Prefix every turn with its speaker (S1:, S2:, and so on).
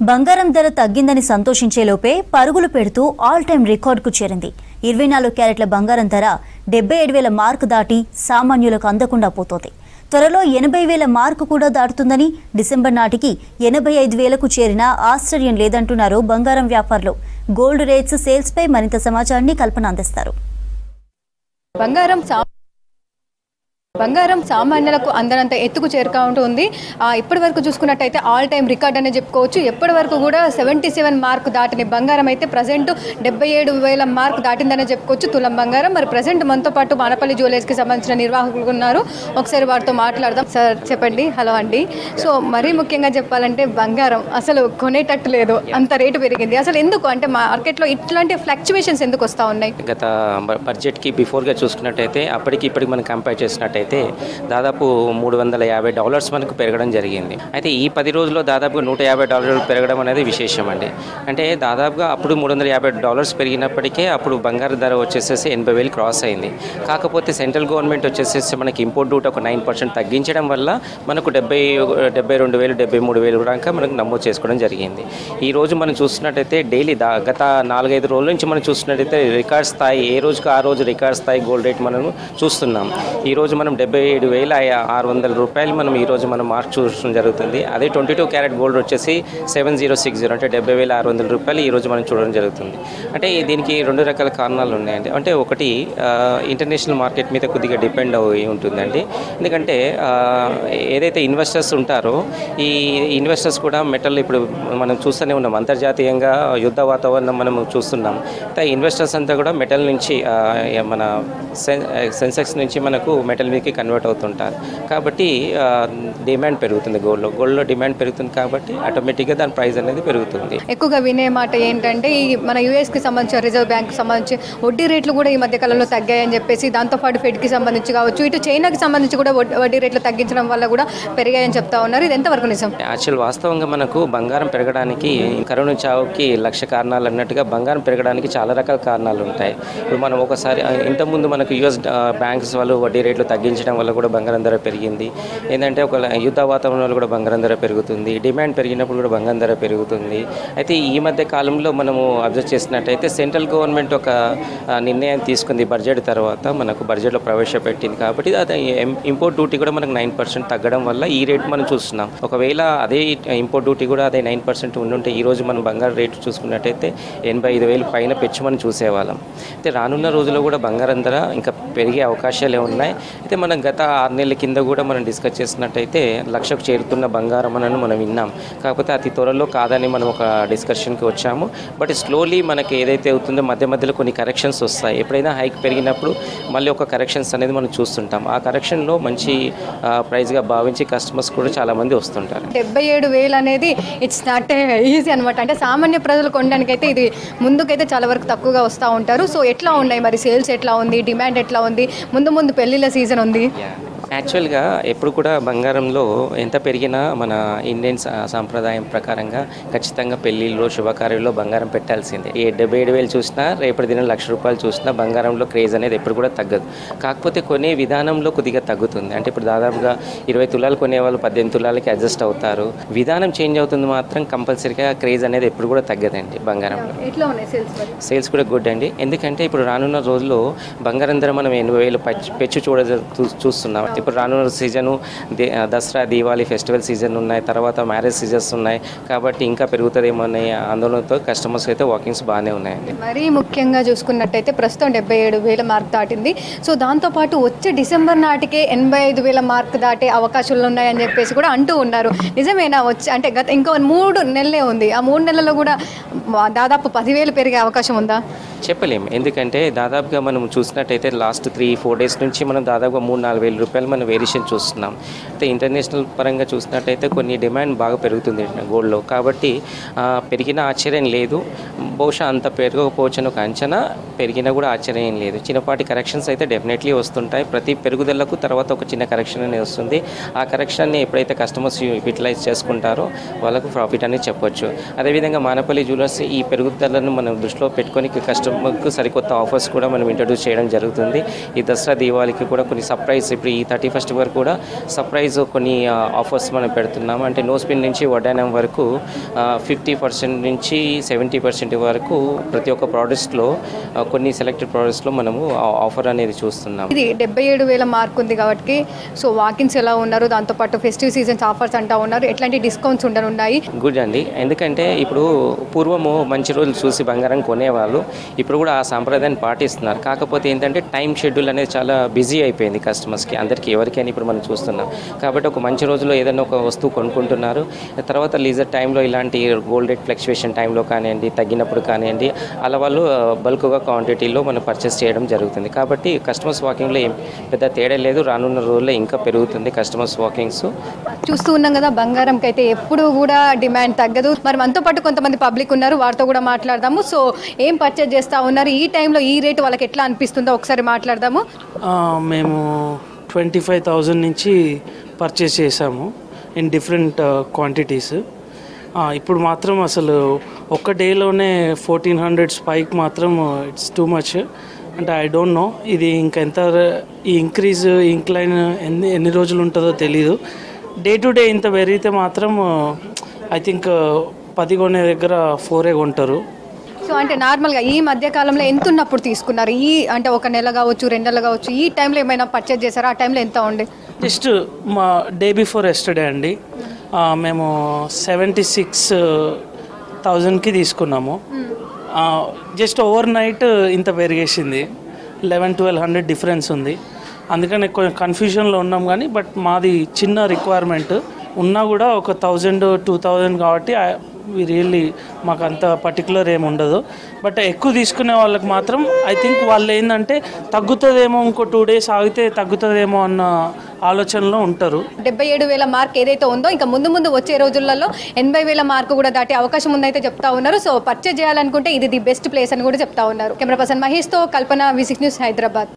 S1: బంగారం ధర తగ్గిందని సంతోషించేలోపే పరుగులు పెడుతూ ఆల్ టైమ్ రికార్డుకు చేరింది. 24 క్యారెట్ల బంగారం ధర 77,000 మార్కు దాటి సామాన్యులకు అందకుండా పోతోంది. త్వరలో 80,000 మార్కు కూడా దాటుతుందని, డిసెంబర్ నాటికి 85,000కు చేరినా ఆశ్చర్యం లేదంటున్నారు బంగారం వ్యాపారులు. గోల్డ్ రేట్స్ సేల్స్ పై మరింత సమాచారాన్ని కల్పన అందిస్తారు.
S2: బంగారం సామాన్యులకు అందనంత ఎత్తుకు చేరుకుంటూ ఉంది. ఇప్పటి వరకు చూసుకున్నట్టయితే ఆల్ టైమ్ రికార్డ్ అనే చెప్పుకోవచ్చు. ఎప్పటి వరకు కూడా 77 మార్కు దాటిన బంగారం అయితే ప్రజెంట్ 77,000 మార్కు దాటిందనే చెప్పుకోవచ్చు తులం బంగారం. మరి ప్రజెంట్ మనతో పాటు మానపల్లి జ్యువెలర్స్కి సంబంధించిన నిర్వాహకులు ఉన్నారు. ఒకసారి వారితో మాట్లాడదాం. సార్ చెప్పండి. హలో అండి. సో మరీ ముఖ్యంగా చెప్పాలంటే బంగారం అసలు కొనేటట్టు లేదు, అంత రేటు పెరిగింది. అసలు ఎందుకు అంటే మార్కెట్లో ఇట్లాంటి ఫ్లక్చువేషన్స్ ఎందుకు వస్తూ ఉన్నాయి?
S3: గత బడ్జెట్కి బిఫోర్గా చూసుకున్నట్టయితే అప్పటికి ఇప్పటికి మనం కంపేర్ చేసినట్టయితే దాదాపు $350 మనకు పెరగడం జరిగింది. అయితే ఈ 10 రోజుల్లో దాదాపుగా $150 పెరగడం అనేది విశేషం అండి. అంటే దాదాపుగా అప్పుడు $350 పెరిగినప్పటికీ అప్పుడు బంగారు ధర వచ్చేసేసి 80,000 క్రాస్ అయింది. కాకపోతే సెంట్రల్ గవర్నమెంట్ వచ్చేసేసి మనకి ఇంపోర్ట్ డ్యూటీ ఒక 9% తగ్గించడం వల్ల మనకు 72,000 73,000 దాకా మనకు నమోదు చేసుకోవడం జరిగింది. ఈ రోజు మనం చూస్తున్నట్టయితే డైలీ గత 4-5 రోజుల నుంచి మనం చూస్తున్నట్టయితే రికార్డ్ స్థాయి, ఏ రోజుకి ఆ రోజు రికార్డ్ స్థాయి గోల్డ్ రేట్ మనం చూస్తున్నాం. ఈరోజు మనం 77,600 మనం ఈరోజు మనం మార్క్ చూడడం జరుగుతుంది. అదే 22 క్యారెట్ గోల్డ్ వచ్చేసి 7060 అంటే 70,600 ఈరోజు మనం చూడడం జరుగుతుంది. అంటే దీనికి 2 రకాల కారణాలు ఉన్నాయండి. అంటే ఒకటి ఇంటర్నేషనల్ మార్కెట్ మీద కొద్దిగా డిపెండ్ అయి ఉంటుందండి. ఎందుకంటే ఏదైతే ఇన్వెస్టర్స్ ఉంటారో ఈ ఇన్వెస్టర్స్ కూడా మెటల్ ఇప్పుడు మనం చూస్తూనే ఉన్నాం, అంతర్జాతీయంగా యుద్ధ వాతావరణం మనం చూస్తున్నాం. ఇన్వెస్టర్స్ అంతా కూడా మెటల్ నుంచి మన సెన్సెక్స్ నుంచి మనకు మెటల్ మీదకి కన్వర్ట్ అవుతుంటారు. కాబట్టి డిమాండ్ పెరుగుతుంది. గోల్డ్లో డిమాండ్ పెరుగుతుంది కాబట్టి ఆటోమేటిక్గా దాని ప్రైస్ అనేది పెరుగుతుంది.
S2: ఎక్కువగా వినే మాట ఏంటంటే ఈ మన యూఎస్కి సంబంధించిన రిజర్వ్ బ్యాంక్కి సంబంధించి వడ్డీ రేట్లు కూడా ఈ మధ్య కాలంలో తగ్గాయని చెప్పేసి, దాంతోపాటు ఫెడ్కి సంబంధించి కావచ్చు, ఇటు చైనాకి సంబంధించి కూడా వడ్డీ రేట్లు తగ్గించడం వల్ల కూడా పెరిగాయని చెప్తా ఉన్నారు. ఇది ఎంతవరకు నిజం?
S3: యాక్చువల్ వాస్తవంగా మనకు బంగారం పెరగడానికి కరోనా చావుకి 1,00,000 కారణాలు అన్నట్టుగా బంగారం పెరగడానికి చాలా రకాల కారణాలు ఉంటాయి. ఇప్పుడు మనం ఒకసారి ఇంతకుముందు మనకు యూఎస్ బ్యాంక్స్ వాళ్ళు వడ్డీ రేట్లు తగ్గించడం వల్ల కూడా బంగారం ధర పెరిగింది. ఏంటంటే ఒక యుద్ధ వాతావరణంలో కూడా బంగారం ధర పెరుగుతుంది, డిమాండ్ పెరిగినప్పుడు కూడా బంగారం ధర పెరుగుతుంది. అయితే ఈ మధ్య కాలంలో మనము అబ్జర్వ్ చేసినట్టయితే సెంట్రల్ గవర్నమెంట్ ఒక నిర్ణయం తీసుకుంది బడ్జెట్ తర్వాత, మనకు బడ్జెట్లో ప్రవేశపెట్టింది. కాబట్టి అది ఇంపోర్ట్ డ్యూటీ కూడా మనకు 9% తగ్గడం వల్ల ఈ రేటు మనం చూస్తున్నాం. ఒకవేళ అదే ఇంపోర్ట్ డ్యూటీ కూడా అదే 9% ఉండుంటే ఈరోజు మనం బంగారం రేటు చూసుకున్నట్టయితే 85,000 పైన పెంచి మనం చూసేవాళ్ళం. అయితే రానున్న రోజుల్లో కూడా బంగారం ధర ఇంకా పెరిగే అవకాశాలే ఉన్నాయి. అయితే మనం గత 6 నెలల కింద కూడా మనం డిస్కస్ చేసినట్టయితే 1,00,000కు చేరుతున్న బంగారం అని మనం విన్నాం. కాకపోతే అతి త్వరలో కాదని మనం ఒక డిస్కషన్కి వచ్చాము. బట్ స్లోలీ మనకి ఏదైతే అవుతుందో మధ్య మధ్యలో కొన్ని కరెక్షన్స్ వస్తాయి. ఎప్పుడైనా హైక్ పెరిగినప్పుడు మళ్ళీ ఒక కరెక్షన్స్ అనేది మనం చూస్తుంటాం. ఆ కరెక్షన్లో మంచి ప్రైస్గా భావించి కస్టమర్స్ కూడా చాలామంది వస్తుంటారు.
S2: 77,000 అనేది ఇట్స్ నాట్ ఈజీ అనమాట. అంటే సామాన్య ప్రజలు కొనడానికైతే ఇది ముందుకైతే చాలా వరకు తక్కువగా వస్తూ ఉంటారు. సో ఎట్లా ఉన్నాయి మరి సేల్స్, ఎట్లా ఉంది డిమాండ్, ఎట్లా ఉంది? ముందు పెళ్ళిళ్ళ సీజన్ ఉంది.
S3: యాక్చువల్గా ఎప్పుడు కూడా బంగారంలో ఎంత పెరిగినా మన ఇండియన్ సాంప్రదాయం ప్రకారంగా ఖచ్చితంగా పెళ్ళిళ్ళు, శుభకార్యాల్లో బంగారం పెట్టాల్సిందే. ఏ 77,000 చూసినా, రేపటి దినం ₹1,00,000 చూసినా బంగారంలో క్రేజ్ అనేది ఎప్పుడు కూడా తగ్గదు. కాకపోతే కొనే విధానంలో కొద్దిగా తగ్గుతుంది. అంటే ఇప్పుడు దాదాపుగా 20 తులాలు కొనేవాళ్ళు 18 తులాలకి అడ్జస్ట్ అవుతారు. విధానం చేంజ్ అవుతుంది, మాత్రం కంపల్సరీగా క్రేజ్ అనేది ఎప్పుడు కూడా తగ్గదండి బంగారంలో.
S2: ఎట్లా ఉన్నాయి
S3: సేల్స్ కూడా గుడ్ అండి. ఎందుకంటే ఇప్పుడు రానున్న రోజుల్లో బంగారం ధర మనం 80,000 పెంచి చూస్తున్నాం. ఇప్పుడు రానున్న season Dasara, Diwali festival season ఉన్నాయి, తర్వాత మ్యారేజ్ సీజన్స్ ఉన్నాయి. కాబట్టి ఇంకా పెరుగుతుందేమో అనే ఆందోళనతో కస్టమర్స్ అయితే వాకింగ్స్ బాగానే ఉన్నాయండి.
S2: మరీ ముఖ్యంగా చూసుకున్నట్టయితే ప్రస్తుతం 77,000 మార్క్ దాటింది. సో దాంతోపాటు వచ్చే డిసెంబర్ నాటికే 85,000 మార్క్ దాటే అవకాశాలు ఉన్నాయని చెప్పేసి కూడా అంటూ ఉన్నారు. నిజమేనా? అంటే ఇంకో 3 నెలలే ఉంది. ఆ 3 నెలల్లో కూడా దాదాపు 10,000 పెరిగే అవకాశం ఉందా?
S3: చెప్పలేము. ఎందుకంటే దాదాపుగా మనం చూసినట్టయితే లాస్ట్ 3-4 డేస్ నుంచి మనం దాదాపుగా $3,000-4,000 మనం వేరియేషన్ చూస్తున్నాం. అయితే ఇంటర్నేషనల్ పరంగా చూసినట్టయితే కొన్ని డిమాండ్ బాగా పెరుగుతుంది గోల్డ్లో. కాబట్టి పెరిగిన ఆశ్చర్యం లేదు. బహుశా అంత పెరగకపోవచ్చు అని ఒక అంచనా, పెరిగినా కూడా ఆశ్చర్యం లేదు. చిన్నపాటి కరెక్షన్స్ అయితే డెఫినెట్లీ వస్తుంటాయి. ప్రతి పెరుగుదలకు తర్వాత ఒక చిన్న కరెక్షన్ అనేది వస్తుంది. ఆ కరెక్షన్ని ఎప్పుడైతే కస్టమర్స్ యూటిలైజ్ చేసుకుంటారో వాళ్ళకు ప్రాఫిట్ అనేది చెప్పొచ్చు. అదేవిధంగా మానపల్లి జ్యువెలర్స్ ఈ పెరుగుదలను మనం దృష్టిలో పెట్టుకొని కస్టమర్కు సరికొత్త ఆఫర్స్ కూడా మనం ఇంట్రడ్యూస్ చేయడం జరుగుతుంది. ఈ దసరా, దీవాళికి కూడా కొన్ని సర్ప్రైజ్, ఇప్పుడు ఈ 31st వరకు కూడా సర్ప్రైజ్ కొన్ని ఆఫర్స్ మనం పెడుతున్నాము. అంటే నో స్పిన్ నుంచి వడ్డానం వరకు 50% నుంచి 70% వరకు ప్రతి ఒక్క ప్రోడక్ట్స్లో కొన్ని సెలెక్టెడ్ ప్రోడక్ట్స్లో మనము ఆఫర్ అనేది చూస్తున్నాం.
S2: ఇది 77,000 మార్క్ ఉంది కాబట్టి సో వాకిన్స్ ఎలా ఉన్నారు, దాంతోపాటు ఫెస్టివ్ సీజన్స్ ఆఫర్స్ అంటా ఉన్నారు, ఎట్లాంటి డిస్కౌంట్స్ ఉండనున్నాయి?
S3: గుడ్ అండి. ఎందుకంటే ఇప్పుడు పూర్వము మంచి రోజులు చూసి బంగారం కొనేవాళ్ళు, ఇప్పుడు కూడా ఆ సాంప్రదాయాన్ని పాటిస్తున్నారు. కాకపోతే ఏంటంటే టైం షెడ్యూల్ అనేది చాలా బిజీ అయిపోయింది కస్టమర్స్కి, అందరికీ ఎవరికైనా ఇప్పుడు మనం చూస్తున్నాం. కాబట్టి ఒక మంచి రోజులో ఏదైనా ఒక వస్తువు కొనుక్కుంటున్నారు, తర్వాత లీజర్ టైంలో ఇలాంటి గోల్డ్ రేట్ ఫ్లక్చువేషన్ టైంలో కానివ్వండి, తగ్గినప్పుడు కానివ్వండి, అలా వాళ్ళు బల్క్గా క్వాంటిటీలో మనం పర్చేస్ చేయడం జరుగుతుంది. కాబట్టి కస్టమర్స్ వాకింగ్లో ఏం పెద్ద తేడా లేదు. రానున్న రోజుల్లో ఇంకా పెరుగుతుంది కస్టమర్స్ వాకింగ్స్.
S2: చూస్తూ ఉన్నాం కదా, బంగారంకి అయితే ఎప్పుడు కూడా డిమాండ్ తగ్గదు. మరి మనతో పాటు కొంతమంది పబ్లిక్ ఉన్నారు, వారితో కూడా మాట్లాడదాము. సో ఏం పర్చేజ్ చేస్తూ ఉన్నారు, ఈ టైంలో ఈ రేటు వాళ్ళకి ఎట్లా అనిపిస్తుందో ఒకసారి మాట్లాడదాము.
S4: మేము 25,000 నుంచి పర్చేస్ చేసాము ఇన్ డిఫరెంట్ క్వాంటిటీస్. ఇప్పుడు మాత్రం అసలు ఒక్క డేలోనే 1400 స్పైక్ మాత్రం ఇట్స్ టూ మచ్. అంటే ఐ డోంట్ నో ఇది ఇంకెంత ఈ ఇంక్రీజ్ ఇంక్లైన్ ఎన్ని రోజులు ఉంటుందో తెలీదు. డే టు డే ఇంత పెరిగితే మాత్రం ఐ థింక్ 10 కొనే దగ్గర 4 కొంటారు.
S2: సో అంటే నార్మల్గా ఈ మధ్య కాలంలో ఎంత ఉన్నప్పుడు తీసుకున్నారు? ఈ అంటే ఒక నెల కావచ్చు, 2 నెలలు కావచ్చు, ఈ టైంలో ఏమైనా పర్చేజ్ చేశారా? ఆ టైంలో ఎంత ఉండే?
S4: జస్ట్ మా డే బిఫోర్ ఎస్టర్డే అండి, మేము 76,000కి తీసుకున్నాము. జస్ట్ ఓవర్ నైట్ ఇంత పెరిగేసింది, 1100-1200 డిఫరెన్స్ ఉంది. అందుకని కొంచెం కన్ఫ్యూజన్లో ఉన్నాం. కానీ బట్ మాది చిన్న రిక్వైర్మెంట్ ఉన్నా కూడా ఒక 1000-2000 కాబట్టి రియల్లీ మాకు అంత పర్టికులర్ ఏమి ఉండదు. బట్ ఎక్కువ తీసుకునే వాళ్ళకి మాత్రం ఐ థింక్ వాళ్ళు ఏంటంటే తగ్గుతుందేమో, ఇంకో 2 days ఆగితే తగ్గుతుందేమో అన్న ఆలోచనలో ఉంటారు.
S2: 77,000 మార్క్ ఏదైతే ఉందో ఇంకా ముందు వచ్చే రోజులలో 80,000 మార్క్ కూడా దాటే అవకాశం ఉందైతే చెప్తా ఉన్నారు. సో పర్చేజ్ చేయాలనుకుంటే ఇది ది బెస్ట్ ప్లేస్ అని కూడా చెప్తా ఉన్నారు. కెమెరా పర్సన్ మహేష్తో కల్పన, V6 న్యూస్, హైదరాబాద్.